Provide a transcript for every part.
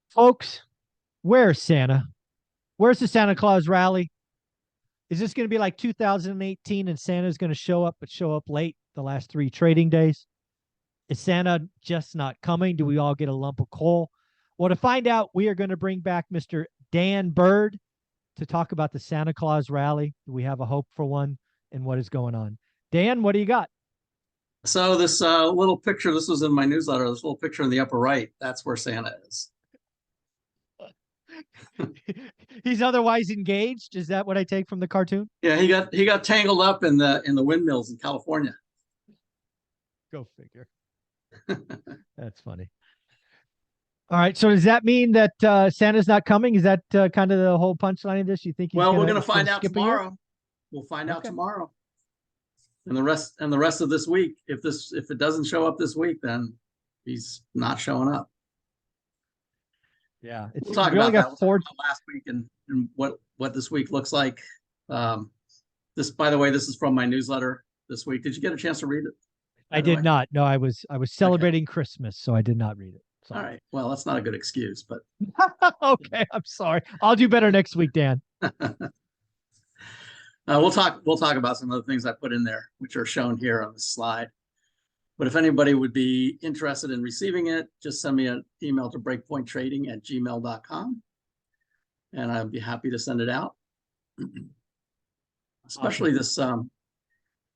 Folks, where's Santa? Where's the Santa Claus rally? Is this going to be like 2018 and Santa's going to show up, but show up late the last three trading days? Is Santa just not coming? Do we all get a lump of coal? Well, to find out, we are going to bring back Mr. Dan Bird to talk about the Santa Claus rally. Do we have a hope for one and what is going on? Dan, what do you got? So this little picture, this was in my newsletter, this little picture in the upper right, that's where Santa is. He's otherwise engaged. Is that what I take from the cartoon? Yeah, he got tangled up in the windmills in California. Go figure. That's funny. All right. So does that mean that Santa's not coming? Is that kind of the whole punchline of this? You think he's Well, gonna, we're gonna it's gonna find out skip a year? tomorrow. We'll find out Okay. tomorrow. And the rest of this week, if it doesn't show up this week, then he's not showing up. Yeah. It's We'll talk we only about that. got We'll talk four. about last week and what this week looks like. This, by the way, this is from my newsletter this week. Did you get a chance to read it? I By the did way? not. No, I was Okay. celebrating Christmas, so I did not read it. All Sorry. right. Well, that's not a good excuse, but Okay, I'm sorry. I'll do better next week, Dan. we'll talk about some of the things I put in there, which are shown here on the slide. But if anybody would be interested in receiving it, just send me an email to breakpointtrading@gmail.com, and I'd be happy to send it out. Especially this, a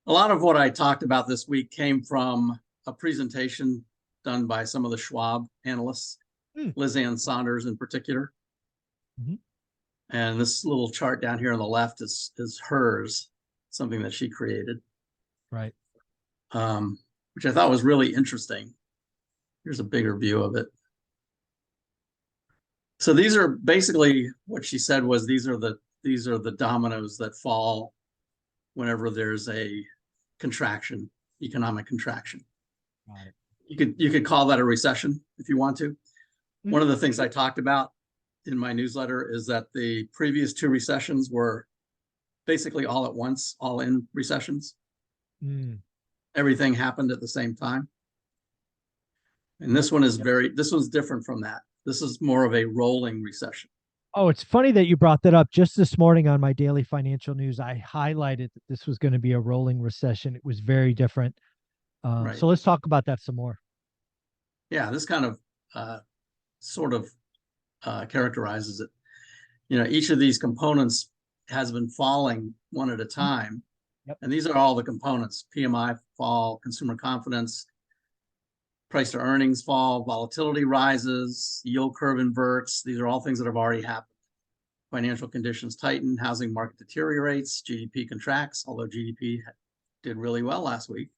lot of what I talked about this week came from a presentation done by some of the Schwab analysts, Liz Ann Saunders in particular. Mhm. And this little chart down here on the left is hers, something that she created, Right. which I thought was really interesting. Here's a bigger view of it. So these are basically what she said was these are the dominoes that fall whenever there's a contraction, economic contraction. Got it. You could call that a recession if you want to. Mhm. One of the things I talked about in my newsletter is that the previous two recessions were basically all at once, all in recessions. Mm. Everything happened at the same time. And this one is this one's different from that. This is more of a rolling recession. Oh, it's funny that you brought that up. Just this morning on my daily financial news, I highlighted that this was going to be a rolling recession. It was very different. Right. So let's talk about that some more. Yeah, this kind of sort of characterizes it. You know, each of these components has been falling one at a time. Yep. And these are all the components: PMI fall, consumer confidence, price to earnings fall, volatility rises, yield curve inverts. These are all things that have already happened. Financial conditions tighten, housing market deteriorates, GDP contracts, although GDP did really well last week.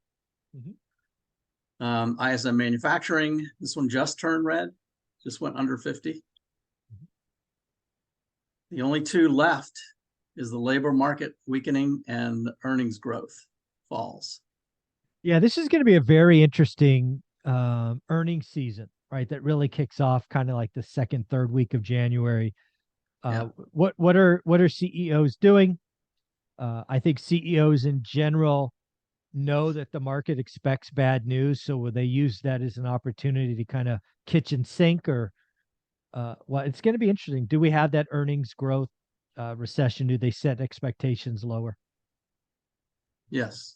ISM manufacturing, this one just turned red, just went under 50. The only two left is the labor market weakening and earnings growth falls. Yeah, this is going to be a very interesting earnings season, right? That really kicks off kind of like the second, third week of January. Yeah. What are CEOs doing? I think CEOs in general know that the market expects bad news, so will they use that as an opportunity to kind of kitchen sink or well, it's going to be interesting. Do we have that earnings growth recession? Do they set expectations lower? Yes.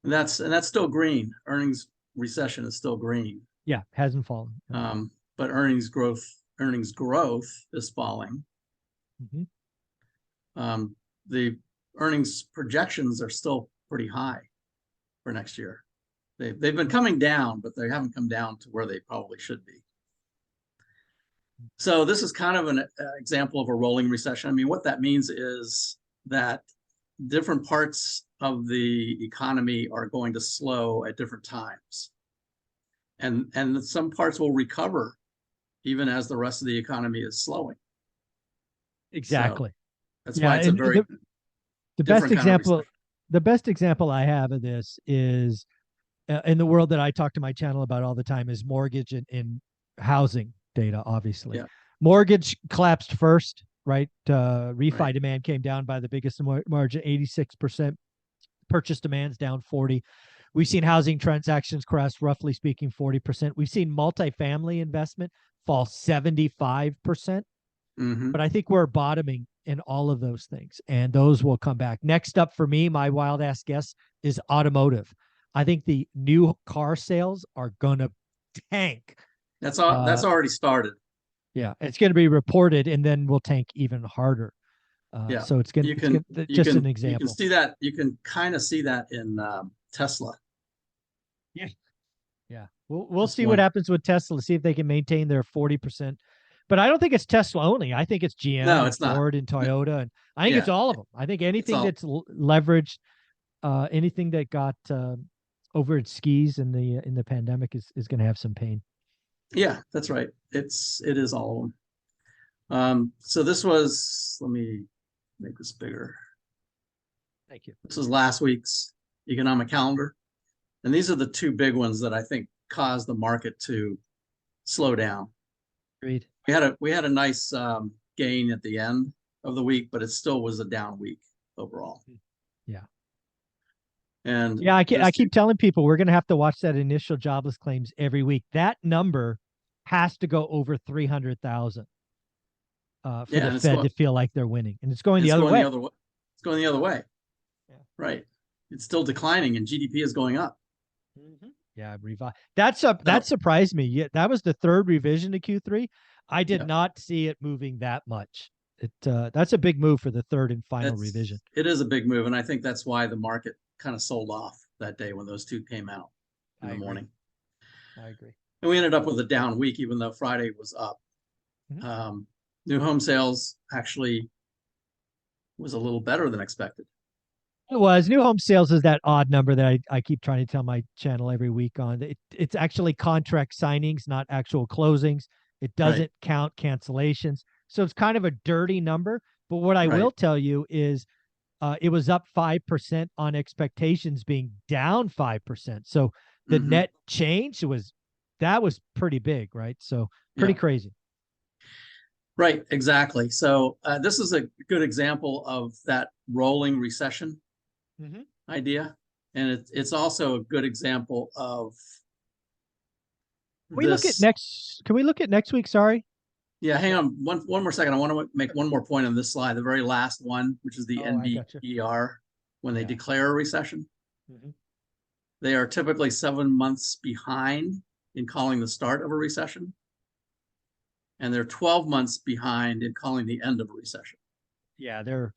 And that's still green. Earnings recession is still green. Yeah, hasn't fallen. But earnings growth is falling. The earnings projections are still pretty high for next year. They've been coming down, but they haven't come down to where they probably should be. So this is kind of an example of a rolling recession. I mean, what that means is that different parts of the economy are going to slow at different times. And some parts will recover even as the rest of the economy is slowing. Exactly. So that's why it's a very the best example. The best example I have of this is in the world that I talk to my channel about all the time is mortgage and housing data. Obviously, yeah. Mortgage collapsed first, right? Refi Right. demand came down by the biggest margin, 86%. Purchase demand's down 40. We've seen housing transactions crash, roughly speaking, 40%. We've seen multifamily investment fall 75%. Mm-hmm. But I think we're bottoming in all of those things, and those will come back. Next up for me, my wild ass guess is automotive. I think the new car sales are going to tank. That's all. That's already started. Yeah, it's going to be reported, and then we'll tank even harder. Yeah, So it's going you it's can going just an you can example. see that. You can kind of see that in Tesla. Yeah, yeah. We'll Just see what one. happens with Tesla. See if they can maintain their 40%. But I don't think it's Tesla only. I think it's GM No, and it's not. Ford and Toyota, and I think it's Yeah, all of them. I think it's anything all. that's leveraged, anything that got over its skis in the pandemic is going to have some pain. Yeah, that's right. It is all of them. So this was, let me make this bigger. Thank you. This is last week's economic calendar. And these are the two big ones that I think caused the market to slow down. Agreed. We had a nice gain at the end of the week, but it still was a down week overall. Yeah. And Yeah, I those two, keep telling people we're going to have to watch that initial jobless claims every week. That number has to go over 300,000 for yeah, the and Fed to feel like they're winning, and it's going the it's other going the way. other way. It's going the other way. Yeah. Right. It's still declining and GDP is going up. Mm-hmm. Yeah, that surprised me. Yeah, that was the third revision to Q3. I did Yeah. not see it moving that much. That's a big move for the third and final revision. It is a big move, and I think that's why the market kind of sold off that day when those two came out in the morning. I agree. And we ended up with a down week, even though Friday was up. Mm-hmm. New home sales actually was a little better than expected. It was. New home sales is that odd number that I keep trying to tell my channel every week on. It's actually contract signings, not actual closings. It Right. doesn't count cancellations. So it's kind of a dirty number. But what I will Right. tell you is it was up 5% on expectations being down 5%. So the Mm-hmm. net change was pretty big, right? So pretty Yeah. crazy. Right. Exactly. So this is a good example of that rolling recession Mm-hmm. idea, and it's also a good example of Can we look at this. next? Can we look at next week? Sorry. Yeah, hang on one more second. I want to make one more point on this slide, the very last one, which is the Oh, I got you. NBER. When they Yeah. declare a recession, Mm-hmm. they are typically 7 months behind in calling the start of a recession, and they're 12 months behind in calling the end of a recession. Yeah, they're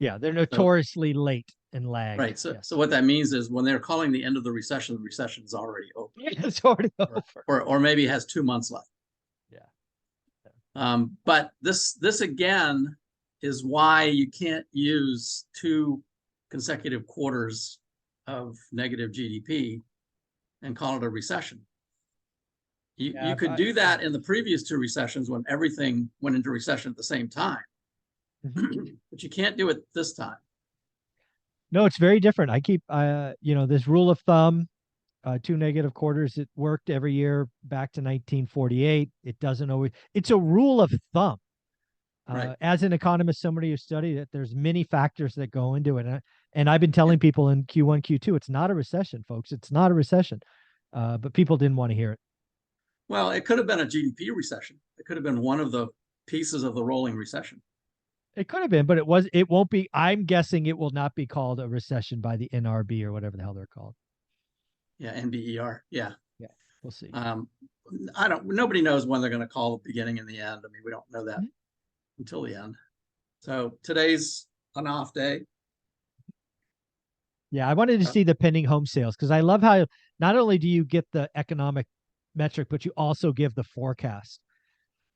So, notoriously late and lag. right. So, Yes. so what that means is when they're calling the end of the recession is already over, It's already over. or maybe has 2 months left. Yeah. But this again is why you can't use 2 consecutive quarters of negative GDP and call it a recession. You could do that in the previous 2 recessions when everything went into recession at the same time, but you can't do it this time. No, it's very different. I keep, this rule of thumb, 2 negative quarters. It worked every year back to 1948. It doesn't always. It's a rule of thumb. Right. As an economist, somebody who studied it, there's many factors that go into it. And I've been telling people in Q1, Q2, it's not a recession, folks. It's not a recession. But people didn't want to hear it. Well, it could have been a GDP recession. It could have been one of the pieces of the rolling recession. It could have been, but it won't be. I'm guessing it will not be called a recession by the NRB or whatever the hell they're called. Yeah, NBER. Yeah. Yeah, we'll see. Nobody knows when they're going to call the beginning and the end. I mean, we don't know that until the end. So today's an off day. Yeah, I wanted to see the pending home sales because I love how not only do you get the economic metric, but you also give the forecast.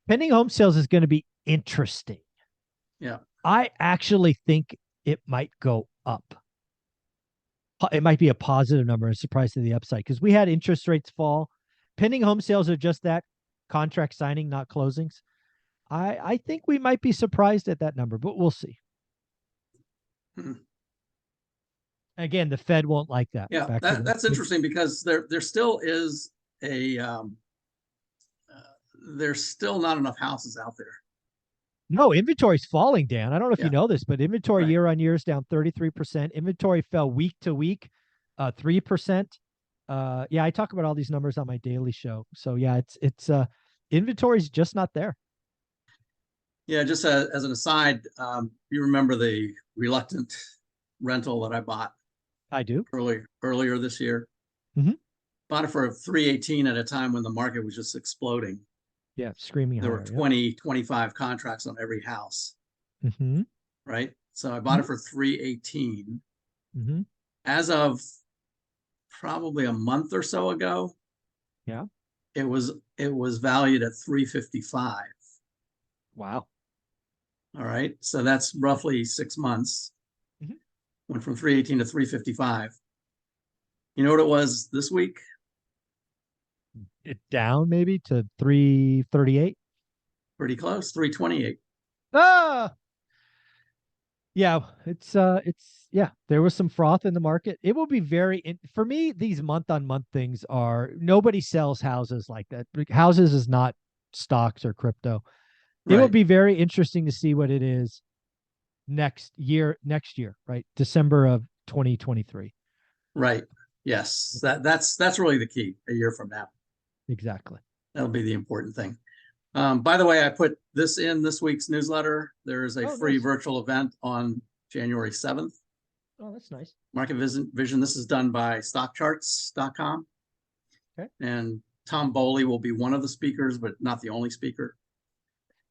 Pending home sales is going to be interesting. Yeah. I actually think it might go up. It might be a positive number, a surprise to the upside, because we had interest rates fall. Pending home sales are just that, contract signing, not closings. I think we might be surprised at that number, but we'll see. Again, the Fed won't like that. Yeah, that's interesting because there still is there's still not enough houses out there. No, inventory's falling, Dan. I don't know if you know this, but inventory Right. year on year is down 33%. Inventory fell week to week 3%. Yeah, I talk about all these numbers on my daily show. So yeah, it's inventory's just not there. Yeah, just as an aside, you remember the reluctant rental that I bought I do. earlier this year? Mm-hmm. Bought it for 318 at a time when the market was just exploding. Yeah, screaming There were higher. 20, 25 contracts on every house, Yeah. Mm-hmm. right? So I bought it for 318. Mm-hmm. As of probably a month or so ago, Yeah. it was valued at 355. Wow. All right. So that's roughly 6 months. Mm-hmm. Went from 318 to 355. You know what it was this week? It down maybe to 338. Pretty close, 328. Ah, yeah, it's yeah, there was some froth in the market. It will be for me, these month on month things are nobody sells houses like that. Houses is not stocks or crypto. It will Right, be very interesting to see what it is next year, right? December of 2023. right. Yes, that's really the key a year from now. Exactly. That'll be the important thing. By the way, I put this in this week's newsletter. There is a Oh, free nice. virtual event on January 7th. Oh, that's nice. Market Vision. This is done by stockcharts.com. Okay. And Tom Bowley will be one of the speakers, but not the only speaker.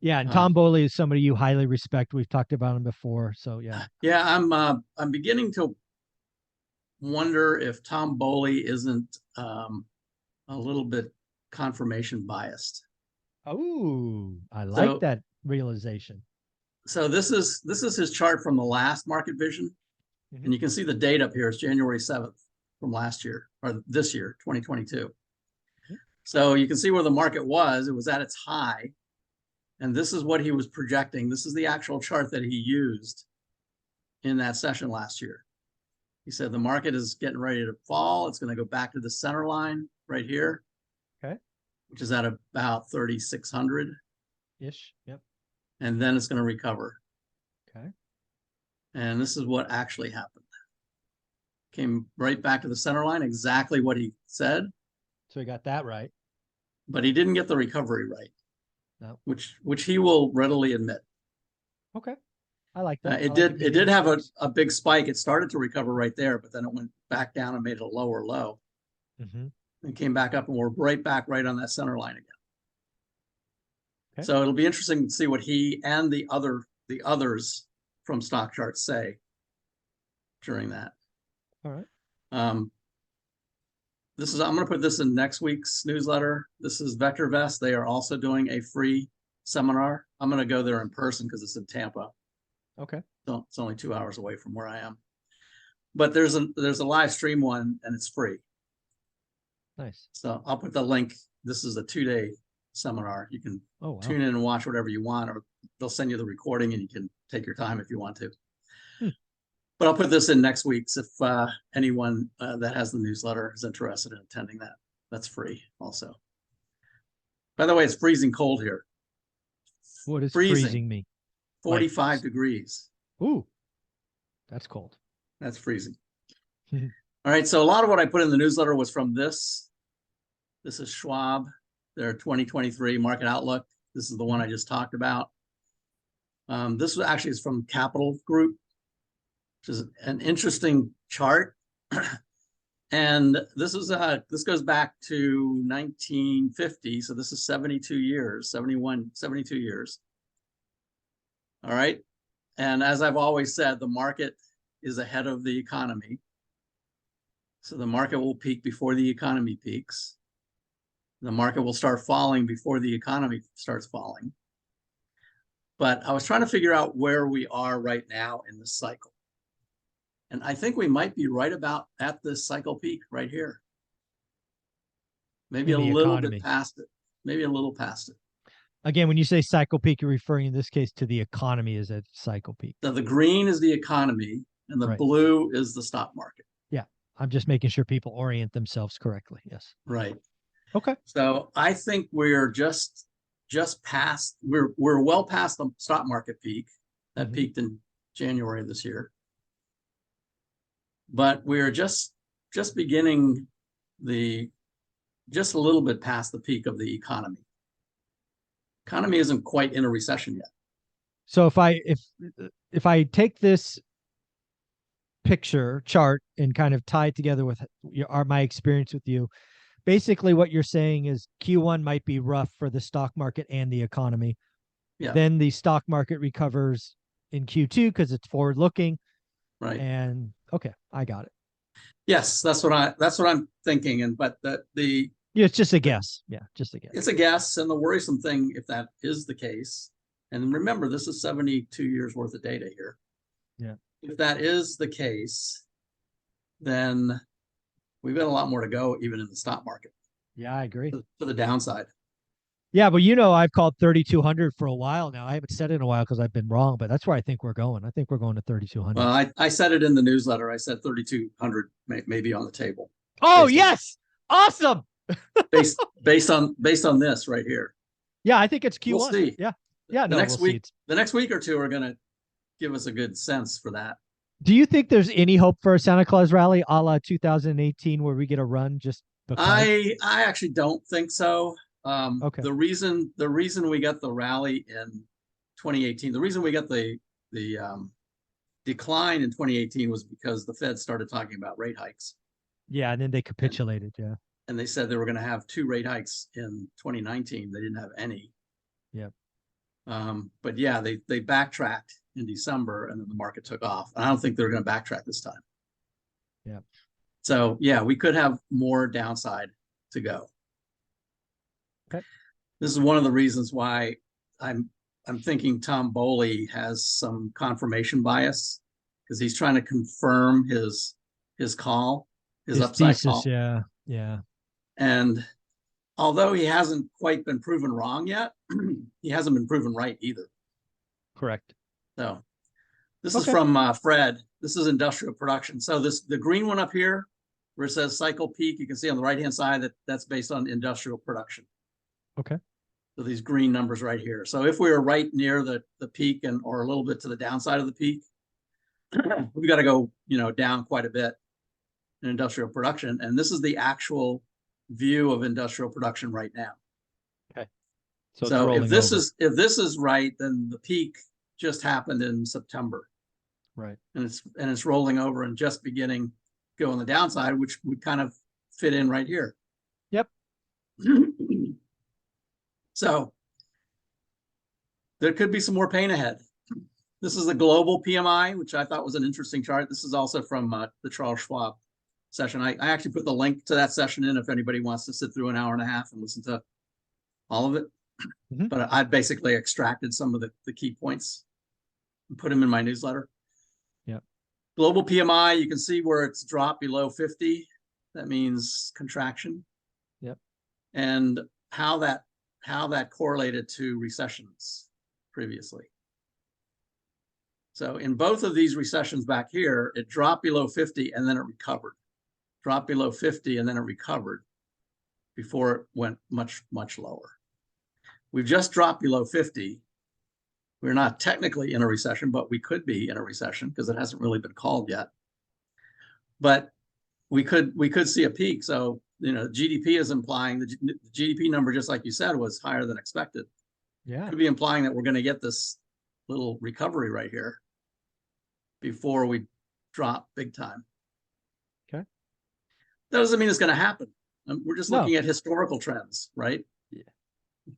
Yeah, and Tom Bowley is somebody you highly respect. We've talked about him before, so yeah. Yeah, I'm beginning to wonder if Tom Bowley isn't a little bit confirmation biased. Oh, I like So that realization. so this is his chart from the last Market Vision, Mm-hmm. and you can see the date up here is January 7th from last year or this year, 2022. Mm-hmm. So you can see where the market was. It was at its high, and this is what he was projecting. This is the actual chart that he used in that session last year. He said the market is getting ready to fall. It's going to go back to the center line right here. Okay. Which is at about 3,600. Ish. Yep. And then it's going to recover. Okay. And this is what actually happened. Came right back to the center line, exactly what he said. So we got that right. But he didn't get the recovery right. No. Which he will readily admit. Okay. I like that. It did have a big spike. It started to recover right there, but then it went back down and made it a lower low. Mm-hmm. And came back up, and we're right back right on that center line again. Okay. So it'll be interesting to see what he and the others from Stock Charts say during that. All right. I'm going to put this in next week's newsletter. This is VectorVest. They are also doing a free seminar. I'm going to go there in person because it's in Tampa. Okay. So it's only 2 hours away from where I am. But there's a live stream one, and it's free. Nice. So I'll put the link. This is a 2-day seminar. You can tune in and watch whatever you want, or they'll send you the recording and you can take your time if you want to. But I'll put this in next week's if anyone that has the newsletter is interested in attending that. That's free also. By the way, it's freezing cold here. What is freezing me? 45 degrees. Ooh, that's cold. That's freezing. All right. So a lot of what I put in the newsletter was from this. This is Schwab, their 2023 market outlook. This is the one I just talked about. This actually is from Capital Group, which is an interesting chart. And this goes back to 1950. So this is 72 years, 72 years. All right. And as I've always said, the market is ahead of the economy. So the market will peak before the economy peaks. The market will start falling before the economy starts falling. But I was trying to figure out where we are right now in the cycle. And I think we might be right about at this cycle peak right here. Maybe a little bit past it. Maybe a little past it. Again, when you say cycle peak, you're referring in this case to the economy as a cycle peak. So the green is the economy and the blue is the stock market. Yeah. I'm just making sure people orient themselves correctly. Yes. Right. Okay. So I think we're just past, we're well past the stock market peak that peaked in January of this year. But we're just just beginning just a little bit past the peak of the economy. Economy isn't quite in a recession yet. So if I take this picture chart and kind of tie it together with my experience with you, basically what you're saying is Q1 might be rough for the stock market and the economy. Yeah. Then the stock market recovers in Q2 because it's forward looking. Right. And okay, I got it. Yes, that's what I'm thinking. But yeah, it's just a guess. Yeah, just a guess. It's a guess. And the worrisome thing, if that is the case, and remember, this is 72 years worth of data here. Yeah. If that is the case, then we've got a lot more to go, even in the stock market. Yeah, I agree. To the downside. Yeah, but you know, I've called 3,200 for a while now. I haven't said it in a while because I've been wrong, but that's where I think we're going. I think we're going to 3,200. Well, I said it in the newsletter. I said 3,200 may be on the table. Oh, yes. Awesome. based on this right here. Yeah, I think it's Q1. We'll see. Yeah. Yeah. The next week or two are going to give us a good sense for that. Do you think there's any hope for a Santa Claus rally a la 2018 where we get a run just because? I actually don't think so. Okay. The reason we got the rally in 2018, the reason we got the decline in 2018 was because the Fed started talking about rate hikes. Yeah, and then they capitulated. Yeah. And they said they were going to have 2 rate hikes in 2019. They didn't have any. Yep. But yeah, they backtracked in December, and then the market took off. And I don't think they're going to backtrack this time. Yeah. So yeah, we could have more downside to go. Okay. This is one of the reasons why I'm thinking Tom Bowley has some confirmation bias, because he's trying to confirm his call, his upside thesis, call. Yeah. Yeah. And although he hasn't quite been proven wrong yet, he hasn't been proven right either. Correct. So this is from Fred. This is industrial production. So the green one up here where it says cycle peak, you can see on the right-hand side that's based on industrial production. Okay. So these green numbers right here. So if we were right near the peak or a little bit to the downside of the peak, we got to go, down quite a bit in industrial production. And this is the actual view of industrial production right now. Okay. So if this is right, then the peak just happened in September. Right. And it's rolling over and just beginning to go on the downside, which would kind of fit in right here. Yep. So there could be some more pain ahead. This is the global PMI, which I thought was an interesting chart. This is also from the Charles Schwab session. I actually put the link to that session in if anybody wants to sit through an hour and a half and listen to all of it. Mm-hmm. But I basically extracted some of the key points and put them in my newsletter. Yeah. Global PMI, you can see where it's dropped below 50. That means contraction. Yep. And how that correlated to recessions previously. So in both of these recessions back here, it dropped below 50 and then it recovered. Dropped below 50 and then it recovered before it went much, much lower. We've just dropped below 50. We're not technically in a recession, but we could be in a recession because it hasn't really been called yet. But we could see a peak. So, GDP is implying the GDP number, just like you said, was higher than expected. Yeah. Could be implying that we're going to get this little recovery right here before we drop big time. Okay. That doesn't mean it's going to happen. We're just looking at historical trends, right? Yeah.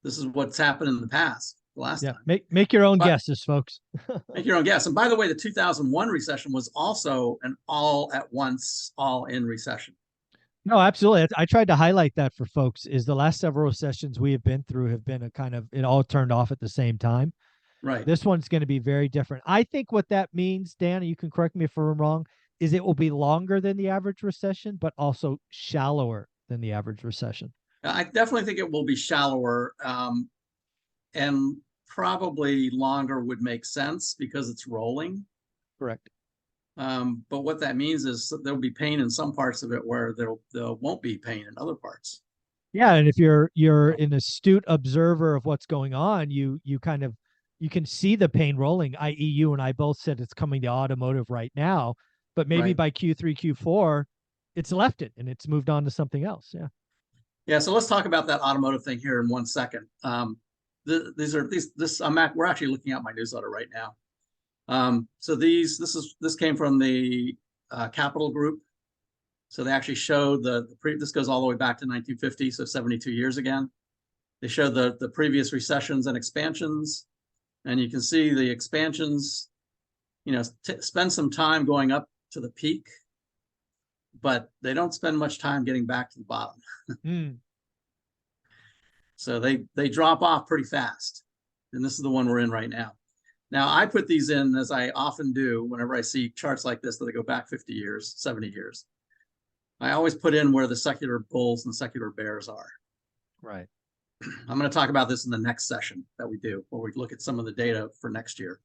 This is what's happened in the past, the last time. Make your own guesses, folks. Make your own guess. And by the way, the 2001 recession was also an all at once, all in recession. No, absolutely. I tried to highlight that for folks. Is the last several recessions we have been through have been a kind of, it all turned off at the same time. Right. This one's going to be very different. I think what that means, Dan, you can correct me if I'm wrong, is it will be longer than the average recession, but also shallower than the average recession. I definitely think it will be shallower, and probably longer would make sense because it's rolling. Correct. But what that means is there'll be pain in some parts of it where there won't be pain in other parts. Yeah, and if you're an astute observer of what's going on, you can see the pain rolling, i.e. you and I both said it's coming to automotive right now, but maybe by Q3, Q4, it's left it and it's moved on to something else. Yeah. Yeah. So let's talk about that automotive thing here in 1 second. We're actually looking at my newsletter right now. So this came from the Capital Group. So they actually showed this goes all the way back to 1950, so 72 years again. They showed the previous recessions and expansions, and you can see the expansions, spend some time going up to the peak, but they don't spend much time getting back to the bottom. So they drop off pretty fast, and this is the one we're in right now. Now, I put these in, as I often do whenever I see charts like this that go back 50 years, 70 years. I always put in where the secular bulls and secular bears are. Right. I'm going to talk about this in the next session that we do, where we look at some of the data for next year.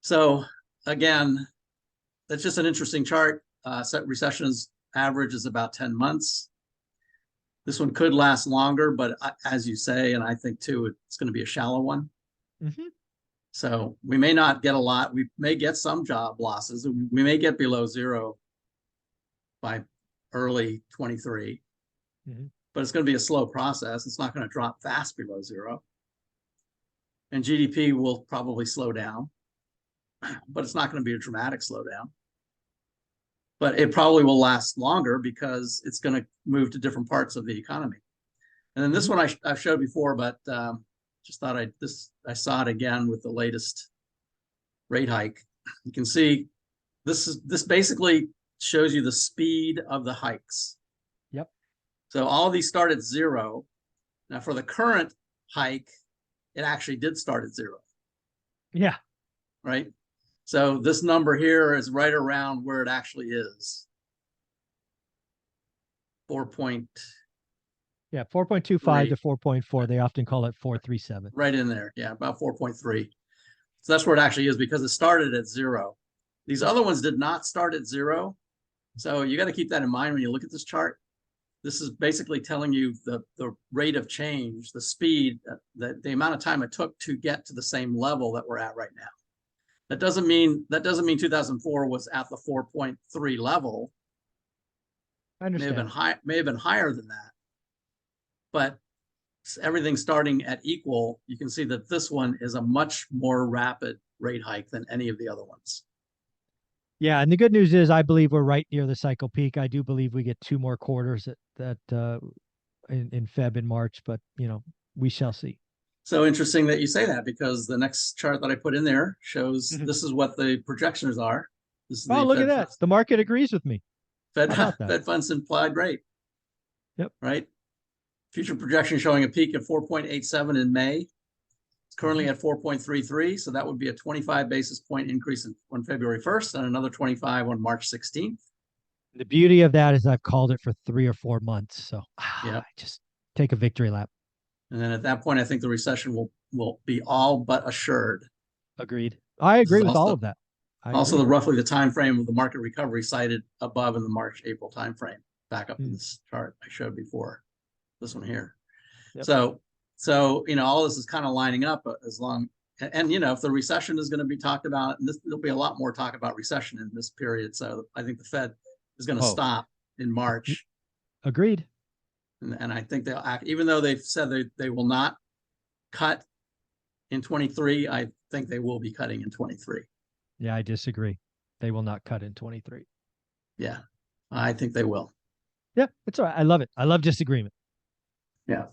So again, that's just an interesting chart. Recession's average is about 10 months. This one could last longer, but as you say, and I think too, it's going to be a shallow one. So we may not get a lot. We may get some job losses. We may get below zero by early 23, but it's going to be a slow process. It's not going to drop fast below zero. And GDP will probably slow down, but it's not going to be a dramatic slowdown. But it probably will last longer because it's going to move to different parts of the economy. And then this one I've showed before, but just thought I saw it again with the latest rate hike. You can see this basically shows you the speed of the hikes. Yep. So all of these start at zero. Now for the current hike, it actually did start at zero. Yeah. Right. So this number here is right around where it actually is. 4.25 to 4.4. They often call it 4.37. Right in there. Yeah, about 4.3. So that's where it actually is because it started at zero. These other ones did not start at zero. So you got to keep that in mind when you look at this chart. This is basically telling you the rate of change, the speed, the amount of time it took to get to the same level that we're at right now. That doesn't mean 2004 was at the 4.3 level. I understand. May have been higher than that. But everything starting at equal, you can see that this one is a much more rapid rate hike than any of the other ones. Yeah, and the good news is I believe we're right near the cycle peak. I do believe we get 2 more quarters in Feb and March, but we shall see. So interesting that you say that, because the next chart that I put in there shows this is what the projections are. This is look at that. The market agrees with me. Fed funds implied rate. Yep. Right. Future projection showing a peak at 4.87 in May. It's currently at 4.33. So that would be a 25 basis point increase on February 1st and another 25 on March 16th. The beauty of that is I've called it for 3 or 4 months. So I just take a victory lap. And then at that point, I think the recession will be all but assured. Agreed. I agree with all of that. Also, roughly the time frame of the market recovery cited above in the March-April time frame, back up in this chart I showed before. This one here. Yep. So all this is kind of lining up as long, and if the recession is going to be talked about, and there'll be a lot more talk about recession in this period. So I think the Fed is going to stop in March. Agreed. And I think they'll act, even though they've said they will not cut in 23. I think they will be cutting in 23. Yeah, I disagree. They will not cut in 23. Yeah, I think they will. Yeah, it's all right. I love it. I love disagreement. Yeah.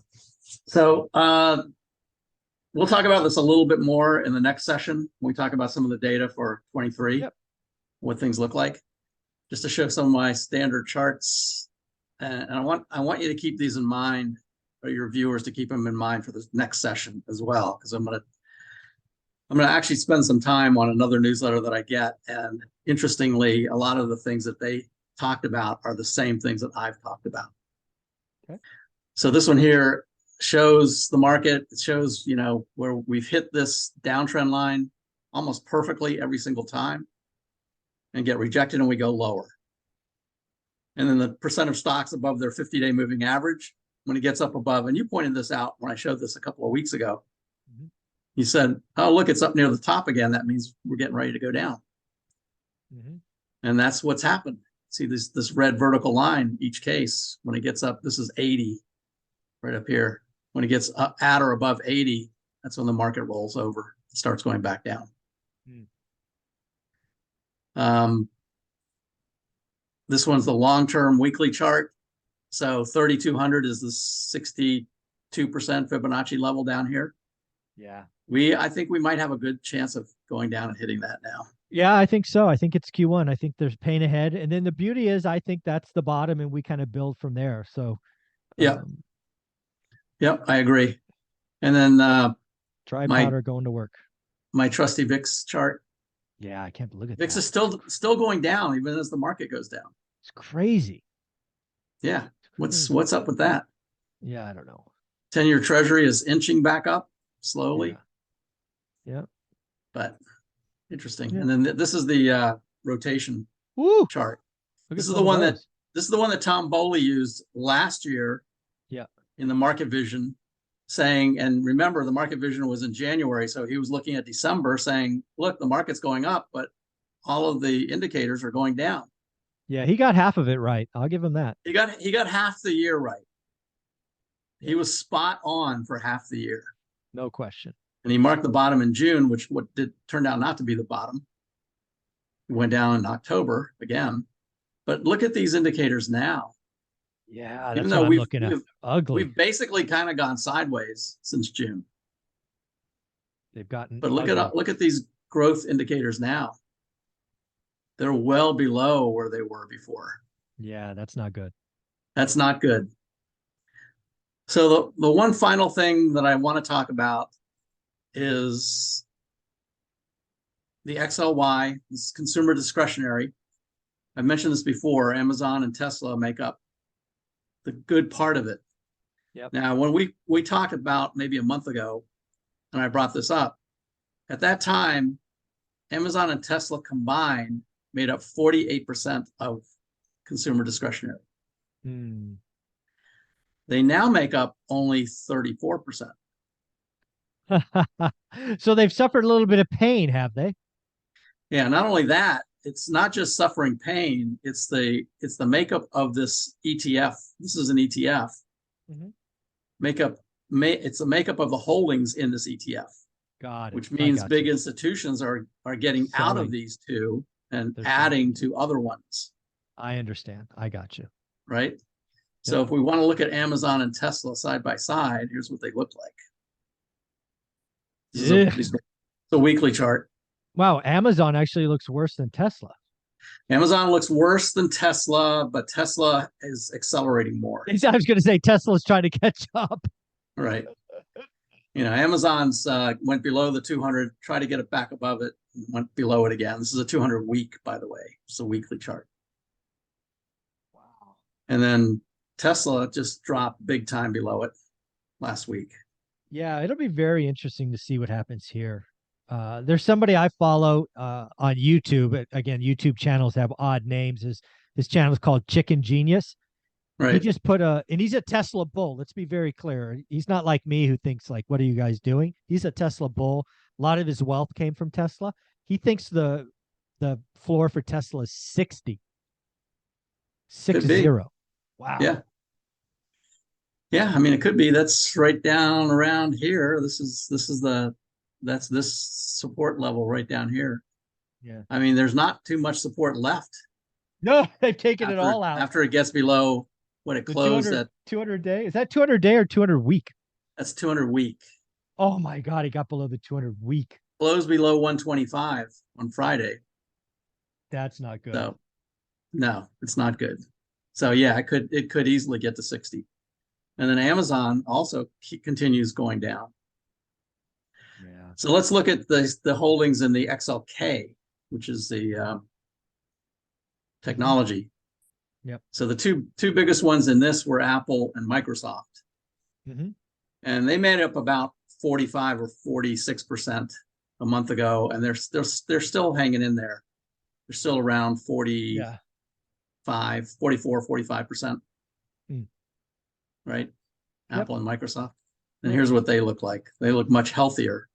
So we'll talk about this a little bit more in the next session when we talk about some of the data for 23, what things look like, just to show some of my standard charts. And I want you to keep these in mind, or your viewers to keep them in mind for the next session as well, because I'm gonna actually spend some time on another newsletter that I get, and interestingly, a lot of the things that they talked about are the same things that I've talked about. Okay. So this one here shows the market. It shows where we've hit this downtrend line almost perfectly every single time, and get rejected, and we go lower. And then the percent of stocks above their 50-day moving average, when it gets up above, and you pointed this out when I showed this a couple of weeks ago. You said, oh, look, it's up near the top again. That means we're getting ready to go down. And that's what's happened. See this red vertical line each case. When it gets up, this is 80 right up here. When it gets up at or above 80, that's when the market rolls over. It starts going back down. This one's the long-term weekly chart. So 3,200 is the 62% Fibonacci level down here. Yeah. I think we might have a good chance of going down and hitting that now. Yeah, I think so. I think it's Q1. I think there's pain ahead. And then the beauty is I think that's the bottom and we kind of build from there. So yeah. Yep, I agree. And then dry powder going to work. My trusty VIX chart. Yeah, I can't look at VIX that. is still going down even as the market goes down. It's crazy. Yeah. What's up with that? Yeah, I don't know. 10-year treasury is inching back up slowly. Yeah. But interesting. Yeah. And then this is the rotation chart. This is the one that Tom Bowley used last year. Yeah. In the market vision, saying, and remember the market vision was in January, so he was looking at December saying, look, the market's going up, but all of the indicators are going down. Yeah, he got half of it right. I'll give him that. He got half the year right. Yeah. He was spot on for half the year. No question. And he marked the bottom in June, which turned out not to be the bottom. It went down in October again. But look at these indicators now. Yeah, that's what I'm looking at. Ugly. We've basically kind of gone sideways since June. They've gotten. But look at these growth indicators now. They're well below where they were before. Yeah, that's not good. That's not good. So the one final thing that I want to talk about is the XLY, this consumer discretionary. I mentioned this before. Amazon and Tesla make up the good part of it. Yep. Now, when we talked about maybe a month ago, and I brought this up, at that time, Amazon and Tesla combined made up 48% of consumer discretionary. They now make up only 34%. So they've suffered a little bit of pain, have they? Yeah, not only that, it's not just suffering pain, it's the makeup of this ETF. This is an ETF. It's a makeup of the holdings in this ETF. Got it. Which means big institutions are getting out of these two and adding to other ones. I understand. I got you. Right? Yep. So if we want to look at Amazon and Tesla side by side, here's what they look like. This is a weekly chart. Wow, Amazon actually looks worse than Tesla. Amazon looks worse than Tesla, but Tesla is accelerating more. I was going to say Tesla's trying to catch up. Right. Amazon's went below the 200, tried to get it back above it, went below it again. This is a 200 week, by the way. It's a weekly chart. Wow. And then Tesla just dropped big time below it last week. Yeah, it'll be very interesting to see what happens here. There's somebody I follow on YouTube. Again, YouTube channels have odd names. His channel is called Chicken Genius. Right. He just and he's a Tesla bull. Let's be very clear. He's not like me who thinks like, what are you guys doing? He's a Tesla bull. A lot of his wealth came from Tesla. He thinks the floor for Tesla is 60. 60. Wow. Yeah. Yeah. I mean, it could be. That's right down around here. That's this support level right down here. Yeah. I mean, there's not too much support left. No, they've taken it all out. After it gets below what it closed at 200 day. Is that 200 day or 200 week? That's 200 week. Oh my God, he got below the 200 week. Closed below 125 on Friday. That's not good. So, no, it's not good. So yeah, it could easily get to 60. And then Amazon also continues going down. Yeah. So let's look at the holdings in the XLK, which is the technology. Yep. So the two biggest ones in this were Apple and Microsoft. And they made up about 45 or 46% a month ago, and they're still hanging in there. They're still around 45, 44, 45%. Right? Apple and Microsoft. And here's what they look like. They look much healthier.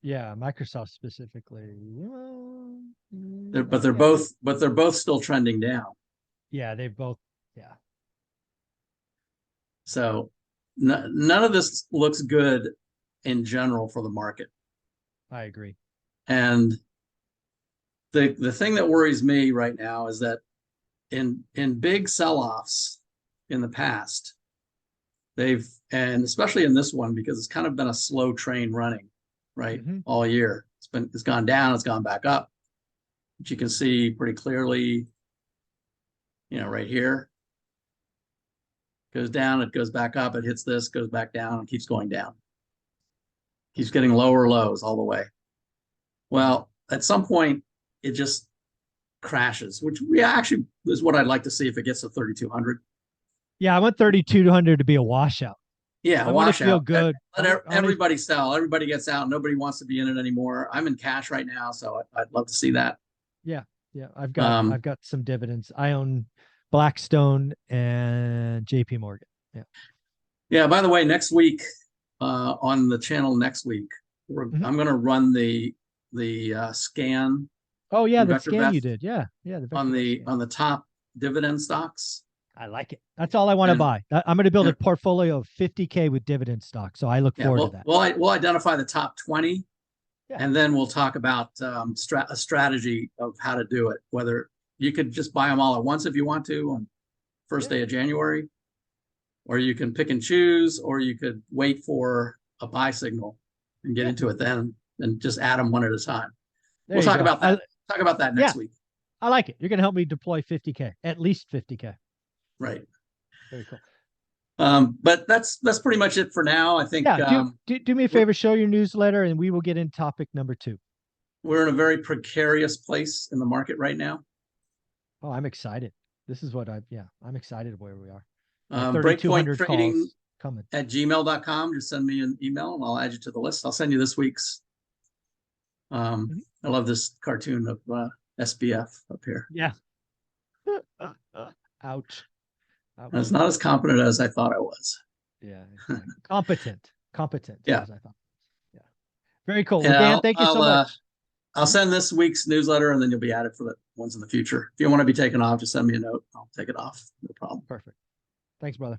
Yeah, Microsoft specifically. But Okay. they're both still trending down. Yeah, they both. Yeah, So none of this looks good in general for the market. I agree. And the thing that worries me right now is that in big sell-offs in the past, and especially in this one, because it's kind of been a slow train running, right? Mm-hmm. All year. It's gone down, it's gone back up. But you can see pretty clearly, right here. Goes down, it goes back up, it hits this, goes back down, and keeps going down. Keeps getting lower lows all the way. Well, at some point, it just crashes, which we actually is what I'd like to see if it gets to 3,200. Yeah, I want 3,200 to be a washout. Yeah, I want to feel washout. good. Let everybody sell. Everybody gets out. Nobody wants to be in it anymore. I'm in cash right now, so I'd love to see that. Yeah, yeah. I've Um, got some dividends. I own Blackstone and JP Morgan. Yeah. yeah. By the way, next week on the channel next week, Mhm. I'm going to run the scan Oh yeah, from that Vector scan you Beth did. Yeah, yeah. The on VectorVest scan. the top dividend stocks. I like it. That's all I want to And buy. I'm going to build a and portfolio of 50K with dividend stock. So I look yeah, forward to that. we'll identify the top 20, Yeah. and then we'll talk about a strategy of how to do it. Whether you could just buy them all at once if you want to on first Yeah. day of January, or you can pick and choose, or you could wait for a buy signal and get Yeah. into it then, and just add them one at a time. There We'll you talk go. about that. Talk about that Yeah, next week. I like it. You're going to help me deploy 50K, at least 50K. Right. Very cool. But that's pretty much it for now. I think Yeah. Do me a favor, show your newsletter and we will get in topic number 2. we're in a very precarious place in the market right now. Oh, I'm excited. This is what I'm excited where we are. Breakpoint 3,200 trading calls coming. at gmail.com. Just send me an email and I'll add you to the list. I'll send you this week's. I love this cartoon of SBF up here. Yeah. Ouch. Ouch. And it's not as competent as I thought I was. Yeah. Exactly. Competent. Yeah. As I thought. Yeah. Very cool. Well, Yeah, Dan, thank you so much. I'll send this week's newsletter and then you'll be added for the ones in the future. If you want to be taken off, just send me a note. I'll take it off. No problem. Perfect. Thanks, brother.